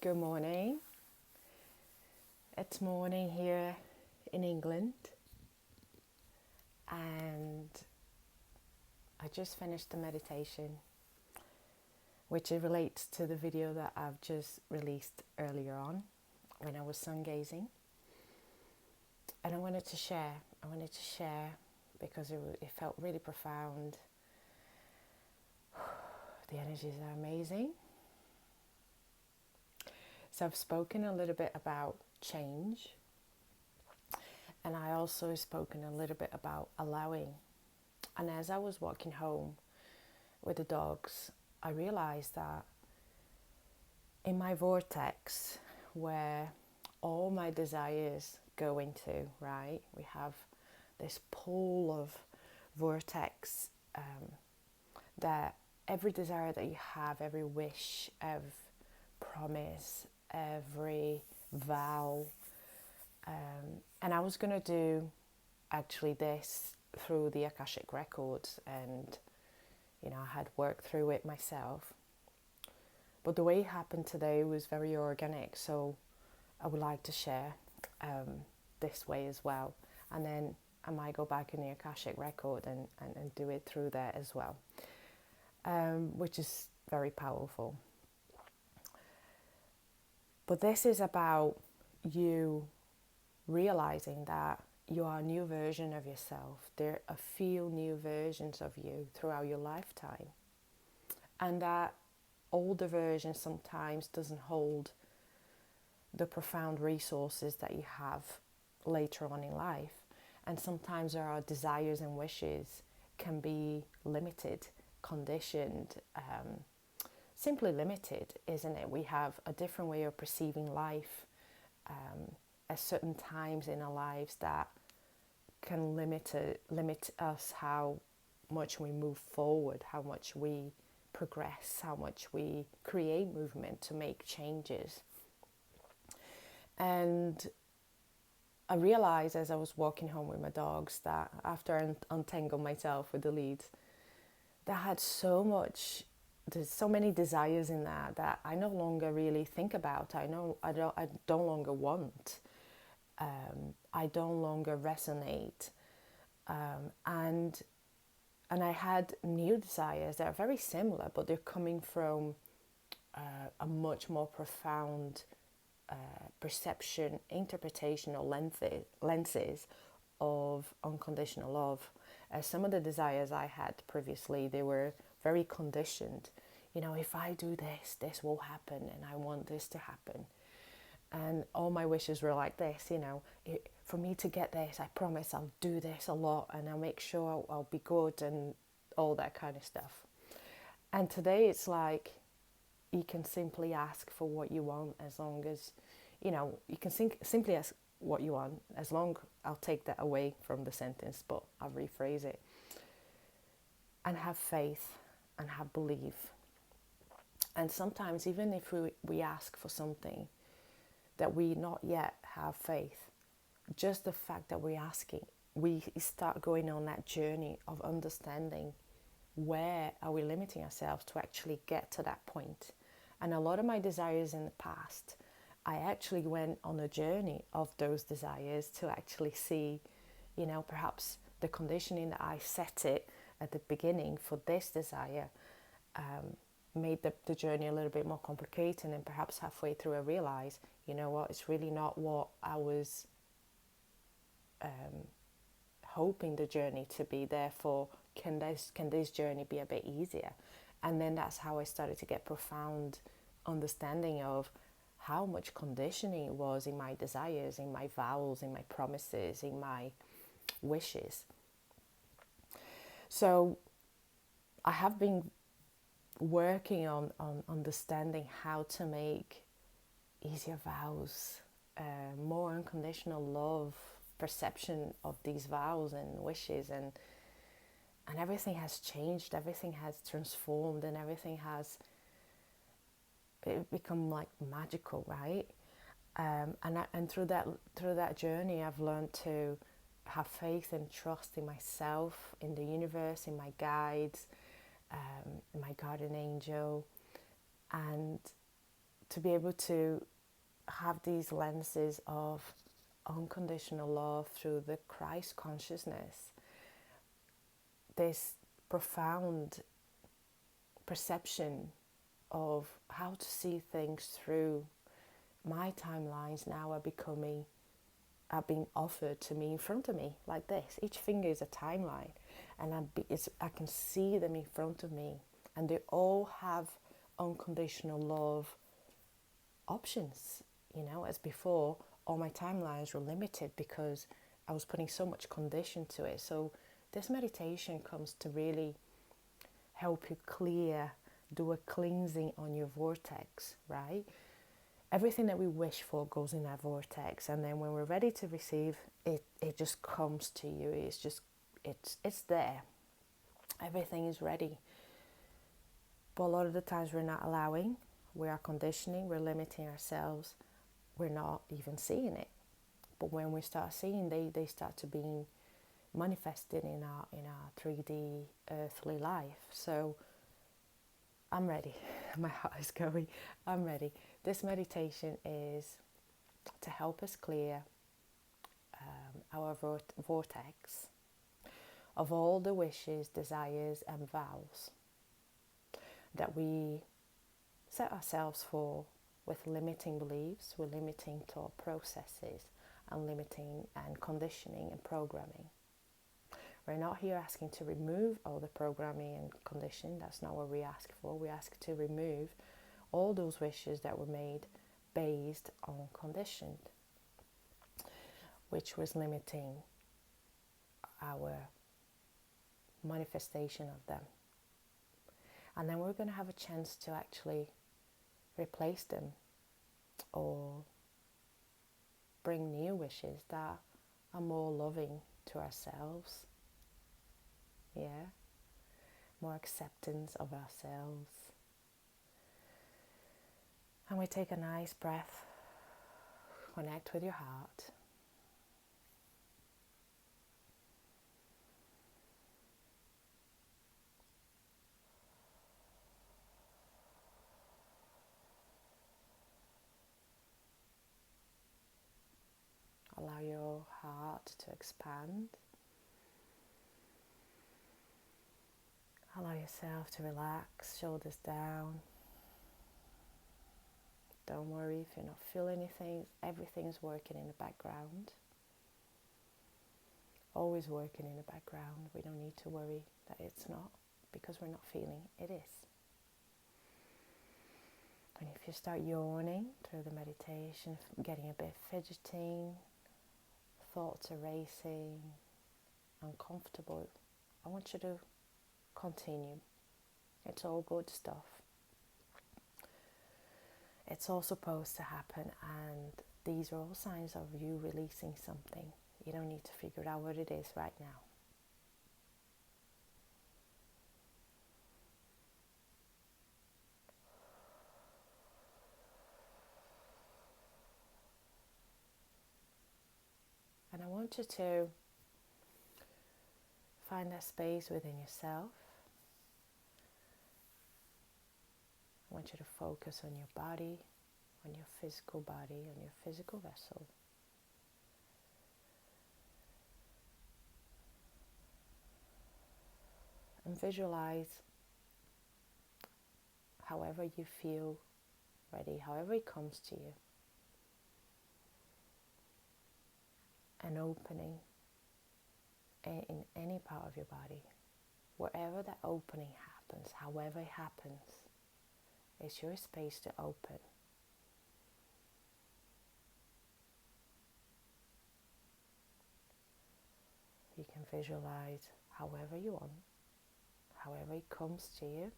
Good morning. It's morning here in England, and I just finished the meditation, which it relates to the video that I've just released earlier on when I was sun gazing. And I wanted to share because it felt really profound. The energies are amazing. So I've spoken a little bit about change, and I also spoken a little bit about allowing. And as I was walking home with the dogs, I realized that in my vortex, where all my desires go into, right? We have this pool of vortex that every desire that you have, every wish, every promise, every vow, and I was going to do actually this through the Akashic Records, and I had worked through it myself, but the way it happened today was very organic, so I would like to share this way as well, and then I might go back in the Akashic Record and do it through there as well, which is very powerful. But this is about you realizing that you are a new version of yourself. There are a few new versions of you throughout your lifetime. And that older version sometimes doesn't hold the profound resources that you have later on in life. And sometimes our desires and wishes can be limited, conditioned, simply limited, isn't it? We have a different way of perceiving life at certain times in our lives that can limit us how much we move forward, how much we progress, how much we create movement to make changes. And I realized as I was walking home with my dogs that after I untangled myself with the leads, that I had there's so many desires in that I no longer really think about. I no longer want. I don't longer resonate, and I had new desires that are very similar, but they're coming from a much more profound perception, interpretation, or lenses of unconditional love. Some of the desires I had previously, they were very conditioned. If I do this, this will happen, and I want this to happen. And all my wishes were like this, for me to get this, I promise I'll do this a lot, and I'll make sure I'll be good, and all that kind of stuff. And today it's like you can simply ask for what you want, as long as, you can simply ask what you want, as long, I'll take that away from the sentence, but I'll rephrase it. And have faith and have belief. And sometimes even if we ask for something that we not yet have faith, just the fact that we're asking, we start going on that journey of understanding where are we limiting ourselves to actually get to that point. And a lot of my desires in the past, I actually went on a journey of those desires to actually see, perhaps the conditioning that I set it at the beginning for this desire made the journey a little bit more complicated, and perhaps halfway through I realized, it's really not what I was hoping the journey to be. Therefore, can this journey be a bit easier? And then that's how I started to get profound understanding of how much conditioning it was in my desires, in my vows, in my promises, in my wishes. So I have been working on understanding how to make easier vows, more unconditional love, perception of these vows and wishes, and everything has changed, everything has transformed, and everything has become like magical, right? And through that journey, I've learned to have faith and trust in myself, in the universe, in my guides, in my guardian angel, and to be able to have these lenses of unconditional love through the Christ consciousness, this profound perception of how to see things through my timelines now are being offered to me in front of me like this. Each finger is a timeline, and I can see them in front of me, and they all have unconditional love options. As before, all my timelines were limited because I was putting so much condition to it. So this meditation comes to really help you do a cleansing on your vortex, right? Everything that we wish for goes in that vortex, and then when we're ready to receive it, it just comes to you. It's there. Everything is ready. But a lot of the times we're not allowing, we are conditioning, we're limiting ourselves, we're not even seeing it. But when we start seeing, they start to be manifested in our 3D earthly life. So I'm ready. My heart is going. I'm ready. This meditation is to help us clear our vortex of all the wishes, desires, and vows that we set ourselves for with limiting beliefs, with limiting thought processes, and limiting and conditioning and programming. We're not here asking to remove all the programming and conditioning. That's not what we ask for. We ask to remove all those wishes that were made based on conditioned, which was limiting our manifestation of them. And then we're going to have a chance to actually replace them or bring new wishes that are more loving to ourselves. Yeah, more acceptance of ourselves. And we take a nice breath, connect with your heart. Allow your heart to expand. Allow yourself to relax, shoulders down. Don't worry if you're not feeling anything. Everything's working in the background. Always working in the background. We don't need to worry that it's not, because we're not feeling it is. And if you start yawning through the meditation, getting a bit fidgeting, thoughts are racing, uncomfortable, I want you to continue. It's all good stuff. It's all supposed to happen, and these are all signs of you releasing something. You don't need to figure out what it is right now. And I want you to find that space within yourself. I want you to focus on your body, on your physical body, on your physical vessel. And visualize however you feel ready, however it comes to you. An opening in any part of your body. Wherever that opening happens, however it happens, it's your space to open. You can visualize however you want, however it comes to you.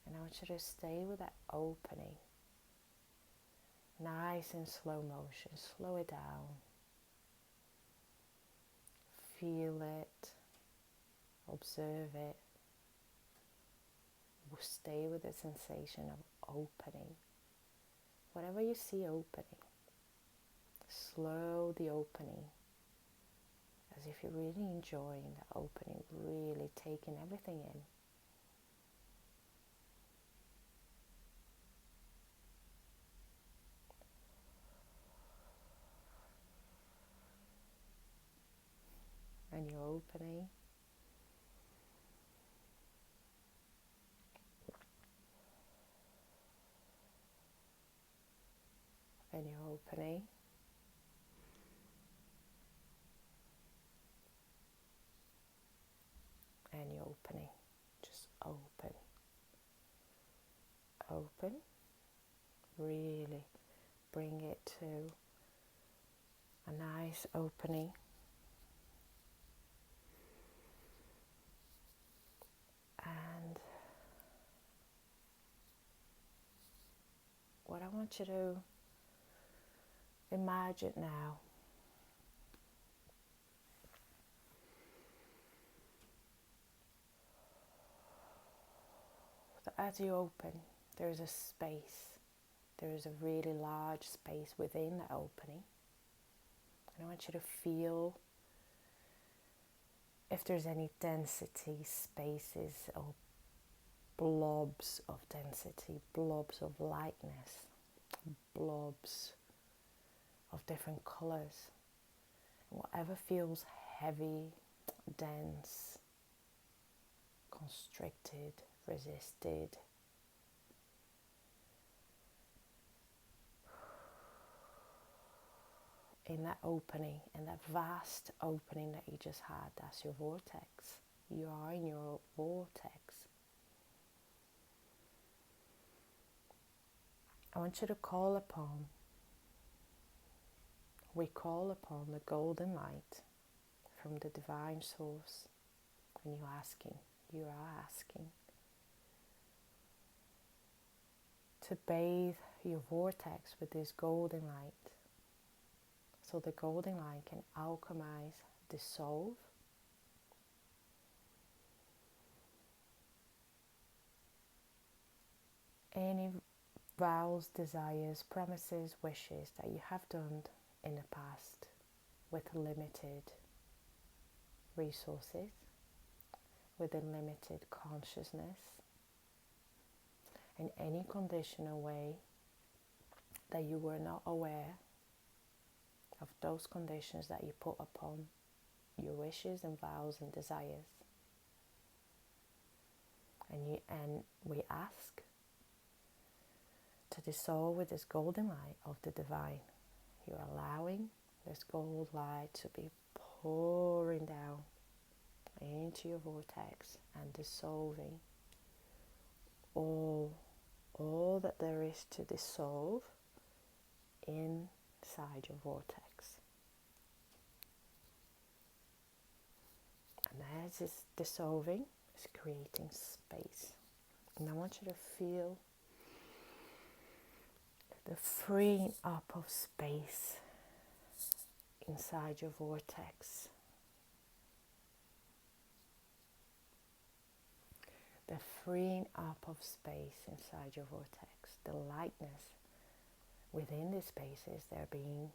And I want you to stay with that opening. Nice and slow motion. Slow it down. Feel it. Observe it. Stay with the sensation of opening. Whatever you see opening, slow the opening. As if you're really enjoying the opening, really taking everything in. opening. And you're opening. And you're opening. Just open. Open. Really bring it to a nice opening. And what I want you to imagine now, that as you open, there is a space. There is a really large space within the opening. And I want you to feel if there's any density, spaces or blobs of density, blobs of lightness, blobs of different colors. And whatever feels heavy, dense, constricted, resisted, in that opening, in that vast opening that you just had, that's your vortex. You are in your vortex. I want you to we call upon the golden light from the divine source. And you are asking to bathe your vortex with this golden light. So the golden light can alchemize, dissolve any vows, desires, promises, wishes that you have done in the past with limited resources, with a limited consciousness, in any conditional way that you were not aware of those conditions that you put upon your wishes and vows and desires. And we ask to dissolve with this golden light of the divine. You're allowing this gold light to be pouring down into your vortex and dissolving all that there is to dissolve inside your vortex. And as it's dissolving, it's creating space. And I want you to feel the freeing up of space inside your vortex. The freeing up of space inside your vortex. The lightness within these spaces, they're being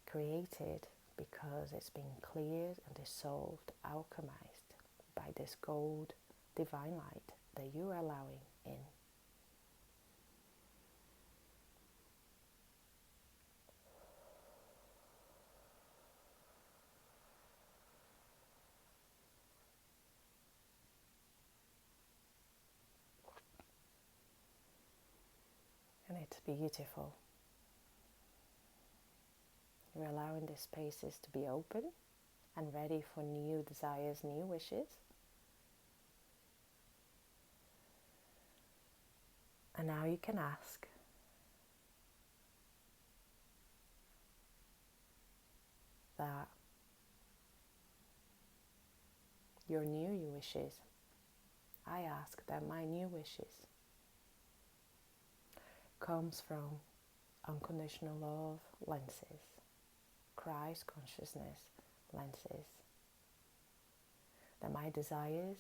created because it's being cleared and dissolved, alchemized by this gold divine light that you're allowing in. And it's beautiful. You're allowing the spaces to be open and ready for new desires, new wishes. And now you can ask that your new wishes, I ask that my new wishes comes from unconditional love lenses, Christ consciousness lenses, that my desires,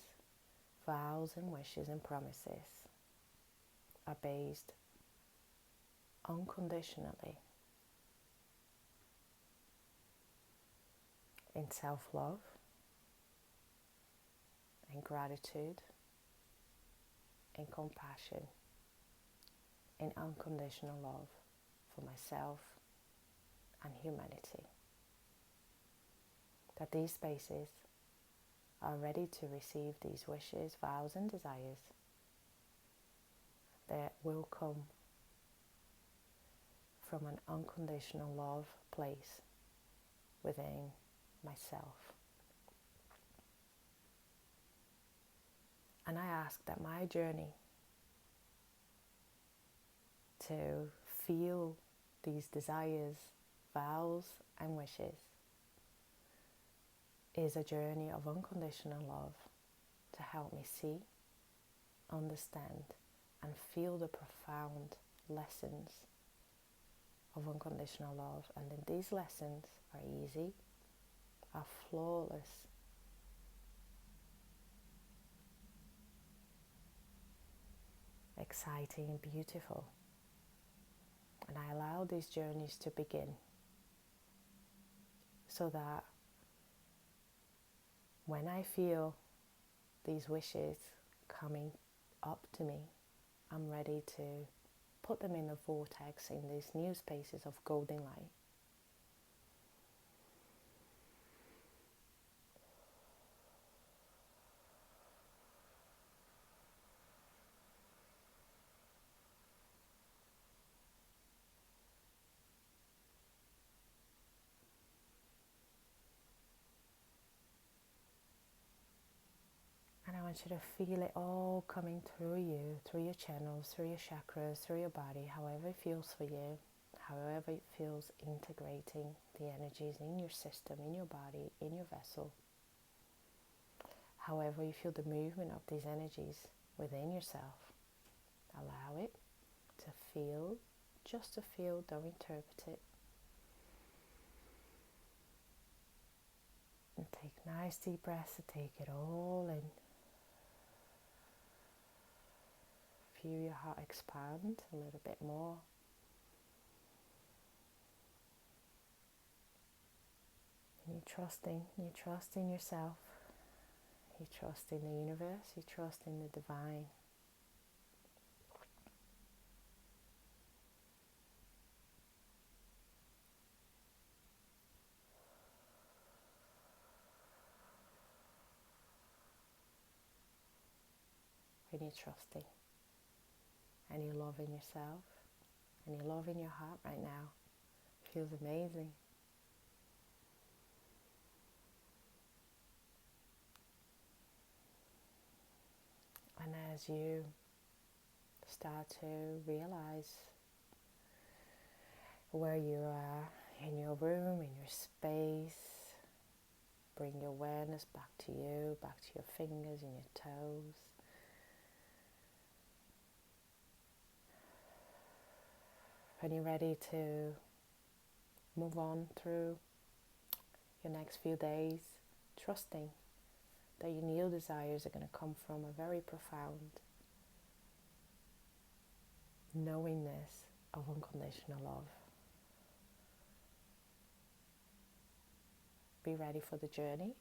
vows and wishes and promises are based unconditionally in self-love, in gratitude, in compassion, in unconditional love for myself and humanity. That these spaces are ready to receive these wishes, vows, and desires that will come from an unconditional love place within myself. And I ask that my journey to feel these desires, vows, and wishes is a journey of unconditional love to help me see, understand, and feel the profound lessons of unconditional love. And then these lessons are easy, are flawless, exciting, and beautiful. And I allow these journeys to begin so that when I feel these wishes coming up to me, I'm ready to put them in a vortex, in these new spaces of golden light. And I want you to feel it all coming through you, through your channels, through your chakras, through your body, however it feels for you, however it feels, integrating the energies in your system, in your body, in your vessel. However you feel the movement of these energies within yourself, allow it to feel, just to feel, don't interpret it. And take nice deep breaths to take it all in. Feel your heart expand a little bit more. And you trust in yourself, you trust in the universe, you trust in the divine. And you're trusting. And you love in yourself. And you love in your heart right now. It feels amazing. And as you start to realize where you are in your room, in your space, bring your awareness back to you, back to your fingers and your toes. When you're ready to move on through your next few days, trusting that your new desires are going to come from a very profound knowingness of unconditional love. Be ready for the journey.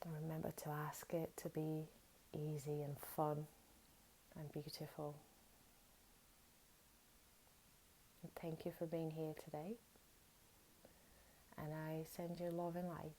And remember to ask it to be easy and fun and beautiful. And thank you for being here today. And I send you love and light.